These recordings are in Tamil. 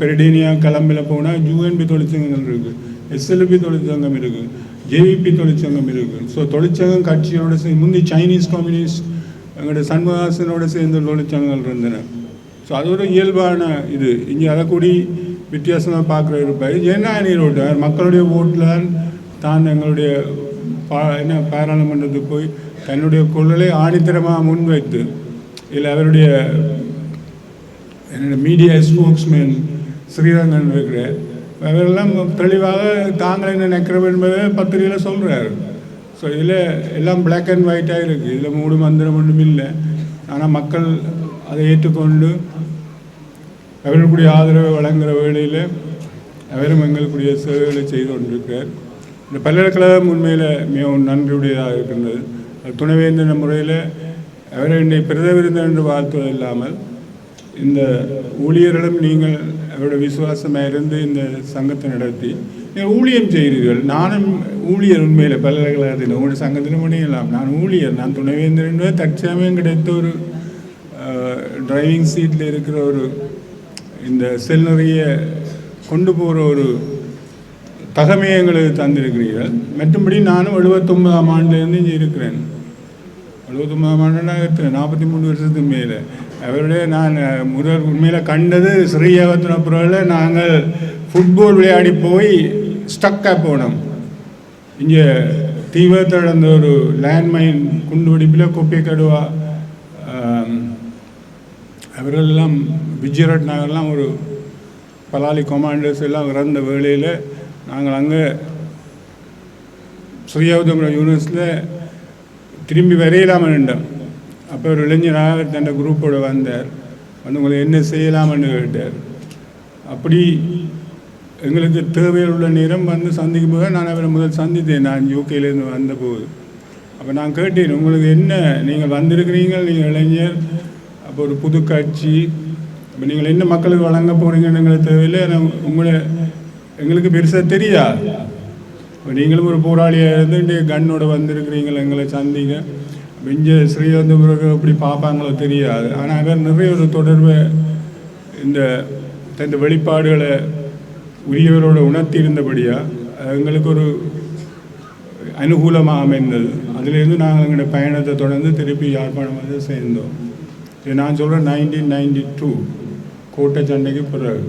பெரிடேனியா கிளம்பில் போனால் யூஎன்பி தொழிற்சங்கங்கள் இருக்குது, எஸ்எல்பி தொழிற்சங்கம் இருக்குது, ஜேவிபி தொழிற்சங்கம் இருக்குது. ஸோ தொழிற்சங்கம் கட்சியோட முந்தி சைனீஸ் கம்யூனிஸ்ட் எங்களோட சண்முகாசனோட சேர்ந்த தொழிற்சங்கங்கள் இருந்தன. ஸோ அது ஒரு இயல்பான இது. இங்கே அதை கூடி வித்தியாசமாக பார்க்குற இருப்பார். ஜனநாயக ஓட்டு மக்களுடைய ஓட்டில் தான் எங்களுடைய பாராளுமன்றத்துக்கு போய் தன்னுடைய கொள்கை ஆணித்தரமாக முன்வைத்து இல்லை அவருடைய மீடியா ஸ்போக்ஸ்மேன் ஸ்ரீரங்கன் இருக்கிறார். அவரெல்லாம் தெளிவாக தாங்கள் என்ன நினைக்கிறோம் என்பதை பத்திரிகையில் சொல்கிறார். ஸோ இதில் எல்லாம் பிளாக் அண்ட் ஒயிட்டாக இருக்குது. இதில் மூடு மந்திரம் ஒன்றும் இல்லை. ஆனால் மக்கள் அதை ஏற்றுக்கொண்டு அவர்களுக்குரிய ஆதரவை வழங்குகிற வேளையில் அவரும் எங்களுக்குரிய சேவைகளை செய்து கொண்டிருக்கிறார். இந்த பல்கலைக்கழகம் உண்மையில் மிகவும் நன்றியுடையதாக இருக்கின்றது. துணைவேந்தர் முறையில் அவரை என்னை பிரத விருந்தர் என்று வாழ்த்துவது இல்லாமல் இந்த ஊழியர்களும் நீங்கள் அவருடைய விசுவாசமாக இருந்து இந்த சங்கத்தை நடத்தி நீங்கள் ஊழியம் செய்கிறீர்கள். நானும் ஊழியர் உண்மையில் பல்கலைக்கழகத்தில் உங்களுடைய சங்கத்தில் முடியலாம். நான் ஊழியர், நான் துணைவேந்தர் என்பது தற்சமயம் கிடைத்த ஒரு டிரைவிங் சீட்டில் இருக்கிற ஒரு இந்த செல் நிறைய கொண்டு போகிற ஒரு தகமையை எங்களுக்கு தந்திருக்கிறீர்கள். மற்றும்படி நானும் 79ஆம் ஆண்டுலேருந்து இங்கே இருக்கிறேன். 79ஆம் ஆண்டுனா 43 வருஷத்துக்கு மேலே. அவருடைய நான் முதல் உண்மையில் கண்டது ஸ்ரீயவத்தினப்புறம் நாங்கள் ஃபுட்பால் விளையாடி போய் ஸ்டக்காக போனோம். இங்கே தீவிரத்தில் நடந்த ஒரு லேண்ட்மைன் குண்டுவெடிப்பில் கொப்பை கடுவா அவரெல்லாம் விஜயரட் நாங்கள்லாம் ஒரு பலாலி கமாண்டர்ஸ் எல்லாம் இறந்த வேளையில் நாங்கள் அங்கே ஸ்ரீயவதபுரம் யூனிவர்சிட்டியில் திரும்பி வரையலாமல் நின்றோம். அப்போ ஒரு இளைஞராக தன் குரூப்போடு வந்தார். வந்து உங்களை என்ன செய்யலாம்னு கேட்டார். அப்படி எங்களுக்கு தேவையுள்ள நேரம் வந்து சந்திக்கும் போது நான் அவரை முதல் சந்தித்தேன். நான் யூகேலேருந்து வந்தபோது அப்போ நான் கேட்டேன், உங்களுக்கு என்ன, நீங்கள் வந்திருக்கிறீங்க, நீங்கள் இளைஞர், அப்போ ஒரு புது கட்சி, இப்போ நீங்கள் என்ன மக்களுக்கு வழங்க போகிறீங்கன்னு எங்களுக்கு தேவையில்லை, எங்களுக்கு பெருசாக தெரியாது. இப்போ நீங்களும் ஒரு போராளியாக இருந்து இன்றைய கண்ணோட வந்திருக்கிறீங்களா எங்களை சந்திங்க. இங்கே ஸ்ரீவந்தபுரம் எப்படி பார்ப்பாங்களோ தெரியாது. ஆனால் அவர் நிறைய ஒரு தொடர்பை இந்த வெளிப்பாடுகளை உரியவரோட உணர்த்தி இருந்தபடியாக எங்களுக்கு ஒரு அனுகூலமாக அமைந்தது. அதிலேருந்து நாங்கள் எங்களுடைய பயணத்தை தொடர்ந்து திருப்பி யாழ்ப்பாணம் வந்து சேர்ந்தோம். நான் சொல்கிறேன் 1992 கோட்டை சண்டைக்கு பிறகு.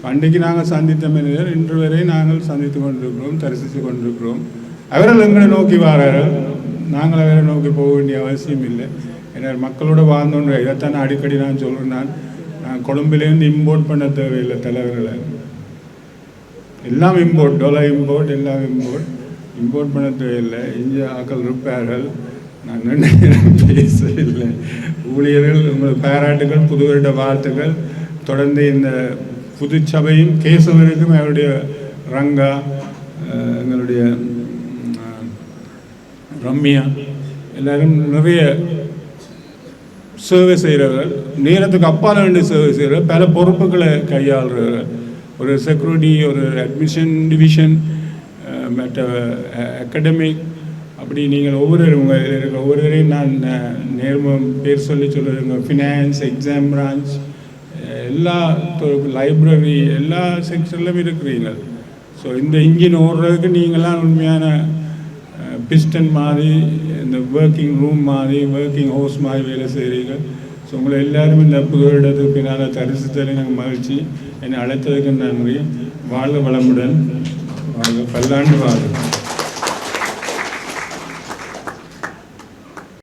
அன்றைக்கு நாங்கள் சந்தித்த மனிதர் இன்று வரை நாங்கள் சந்தித்து கொண்டிருக்கிறோம், தரிசித்து கொண்டிருக்கிறோம். அவர்கள் எங்களை நோக்கி வாரார்கள், நாங்கள் அவரை நோக்கி போக வேண்டிய அவசியம் இல்லை. ஏன்னா மக்களோட வாழ்ந்தோன்ற இதைத்தான் அடிக்கடி நான் சொல்கிறேன். நான் கொழும்பிலேருந்து இம்போர்ட் பண்ண தேவையில்லை தலைவர்களை. எல்லாம் இம்போர்ட், டொலர் இம்போர்ட், எல்லாம் இம்போர்ட் பண்ண தேவையில்லை. இங்கே ஆக்கள் இருப்பார்கள். நான் பேசவில்லை. ஊழியர்கள் உங்களுக்கு பாராட்டுகள், புது வருட வாழ்த்துக்கள். தொடர்ந்து இந்த புது சபையும் கேசவருக்கும் அவருடைய ரங்கா, எங்களுடைய ரம்யா எல்லோரும் நிறைய சேவை செய்கிறவர்கள், நேரத்துக்கு அப்பால் வேண்டிய சேவை செய்கிறவர்கள், பல பொறுப்புகளை கையாளுறவர்கள். ஒரு செக்யூரிட்டி, ஒரு அட்மிஷன் டிவிஷன், மற்ற அகாடமிக், அப்படி நீங்கள் ஒவ்வொருவரையும் நான் நேர்மம் பேர் சொல்லுங்க, ஃபினான்ஸ், எக்ஸாம் பிரான்ச், எல்லா லைப்ரரி, எல்லா செக்ஷன்லையும் இருக்கிறீங்க. ஸோ இந்த இன்ஜின் ஓடுறதுக்கு நீங்களாம் உண்மையான பிஸ்டன் மாதிரி, இந்த ஒர்க்கிங் ரூம் மாதிரி, ஒர்க்கிங் ஹவுஸ் மாதிரி வேலை செய்கிறீங்க. ஸோ உங்களை எல்லோரும் இந்த புது இடத்துக்கு பின்னால் தரிசித்தலை நாங்கள் மகிழ்ச்சி. என்னை அழைத்ததுக்கு நன்றி. வாழ்க வளமுடன், வாழ்க பல்லாண்டு வாழ்க.